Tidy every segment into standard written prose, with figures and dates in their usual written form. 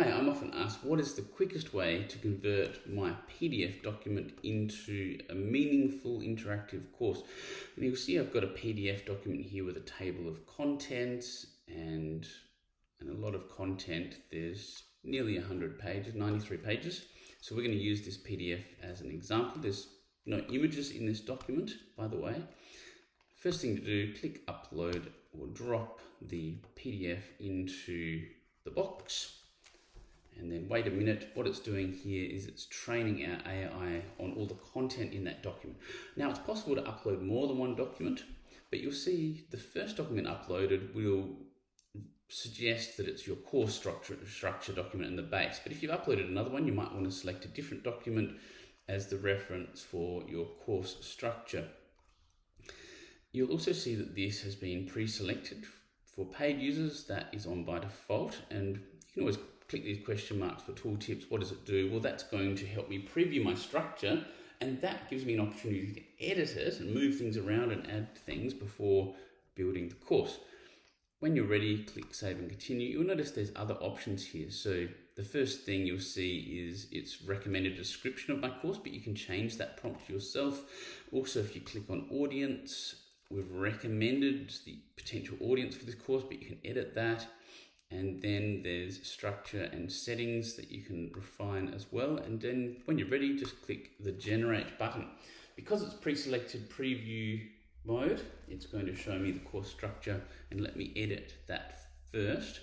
Hi, I'm often asked what is the quickest way to convert my PDF document into a meaningful interactive course. And you'll see I've got a PDF document here with a table of contents and a lot of content. There's nearly 100 pages, 93 pages. So we're going to use this PDF as an example. There's no images in this document, by the way. First thing to do, click upload or drop the PDF into the box. And then wait a minute. What it's doing here is it's training our AI on all the content in that document. Now, it's possible to upload more than one document, but you'll see the first document uploaded will suggest that it's your course structure document in the base. But if you've uploaded another one, you might want to select a different document as the reference for your course structure. You'll also see that this has been pre-selected for paid users. That is on by default, and you can always click these question marks for tooltips. What does it do? Well, that's going to help me preview my structure, and that gives me an opportunity to edit it and move things around and add things before building the course. When you're ready, click Save and Continue. You'll notice there's other options here. So the first thing you'll see is its recommended description of my course, but you can change that prompt yourself. Also, if you click on Audience, we've recommended the potential audience for this course, but you can edit that. And then there's structure and settings that you can refine as well. And then when you're ready, just click the Generate button. Because it's pre-selected preview mode, it's going to show me the course structure, and let me edit that first.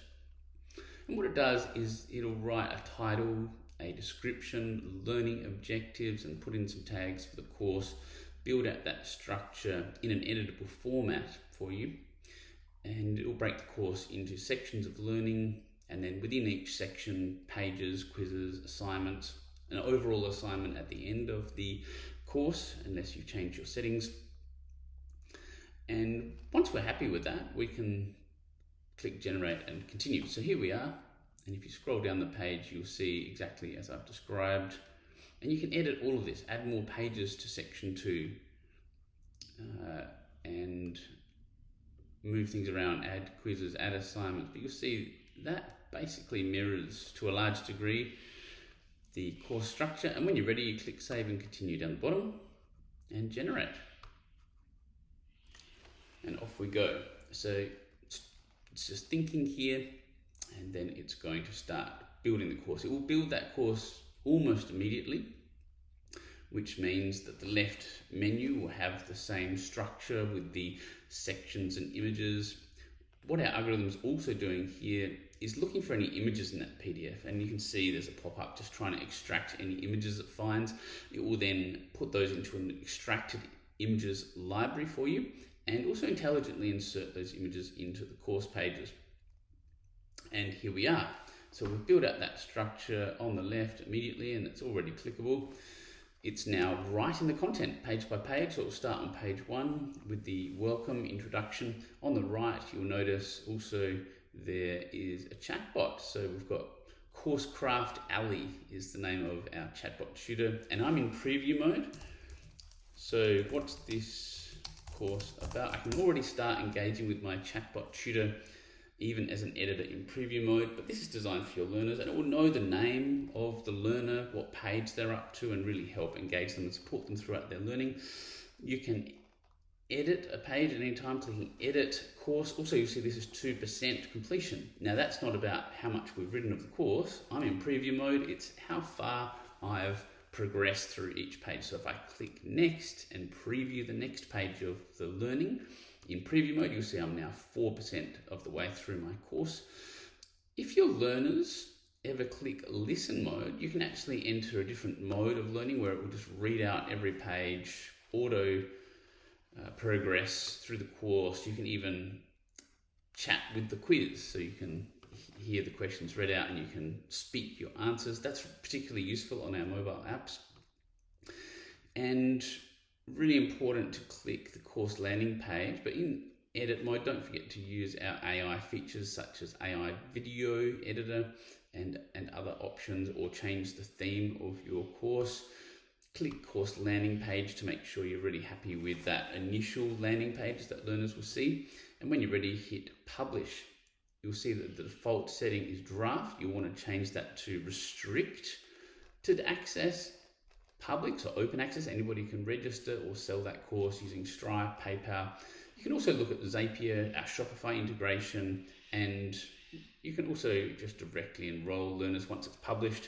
And what it does is it'll write a title, a description, learning objectives, and put in some tags for the course, build out that structure in an editable format for you. And it will break the course into sections of learning, and then within each section, pages, quizzes, assignments, an overall assignment at the end of the course, unless you change your settings. And once we're happy with that, we can click Generate and Continue. So here we are, and if you scroll down the page, you'll see exactly as I've described. And you can edit all of this, add more pages to section 2, and move things around, add quizzes, add assignments. But you'll see that basically mirrors to a large degree the course structure. And when you're ready, you click Save and Continue down the bottom and Generate. And off we go. So it's just thinking here, and then it's going to start building the course. It will build that course almost immediately, which means that the left menu will have the same structure with the sections and images. What our algorithm is also doing here is looking for any images in that PDF, and you can see there's a pop-up just trying to extract any images it finds. It will then put those into an extracted images library for you, and also intelligently insert those images into the course pages. And here we are. So we've built out that structure on the left immediately, and it's already clickable. It's now writing the content page by page. So it'll start on page 1 with the welcome introduction. On the right, you'll notice also there is a chatbot. So we've got Coursecraft Ali is the name of our chatbot tutor, and I'm in preview mode. So what's this course about? I can already start engaging with my chatbot tutor even as an editor in preview mode, but this is designed for your learners, and it will know the name of the learner, what page they're up to, and really help engage them and support them throughout their learning. You can edit a page at any time, clicking edit course. Also, you'll see this is 2% completion. Now that's not about how much we've written of the course. I'm in preview mode. It's how far I've progressed through each page. So if I click next and preview the next page of the learning, in preview mode, you'll see I'm now 4% of the way through my course. If your learners ever click listen mode, you can actually enter a different mode of learning where it will just read out every page, auto progress through the course. You can even chat with the quiz, so you can hear the questions read out and you can speak your answers. That's particularly useful on our mobile apps. And really important to click the course landing page, but in edit mode, don't forget to use our AI features such as AI video editor and other options, or change the theme of your course. Click course landing page to make sure you're really happy with that initial landing page that learners will see. And when you're ready, hit publish. you'll see that the default setting is draft. You want to change that to restricted access, public, so open access. Anybody can register or sell that course using Stripe, PayPal. You can also look at Zapier, our Shopify integration, and you can also just directly enroll learners once it's published,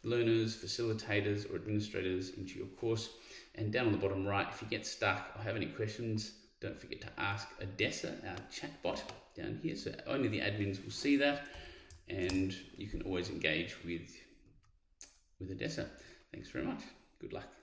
learners, facilitators, or administrators into your course. And down on the bottom right, if you get stuck or have any questions, don't forget to ask Odessa, our chatbot, down here. So only the admins will see that, and you can always engage with Odessa. Thanks very much. Good luck.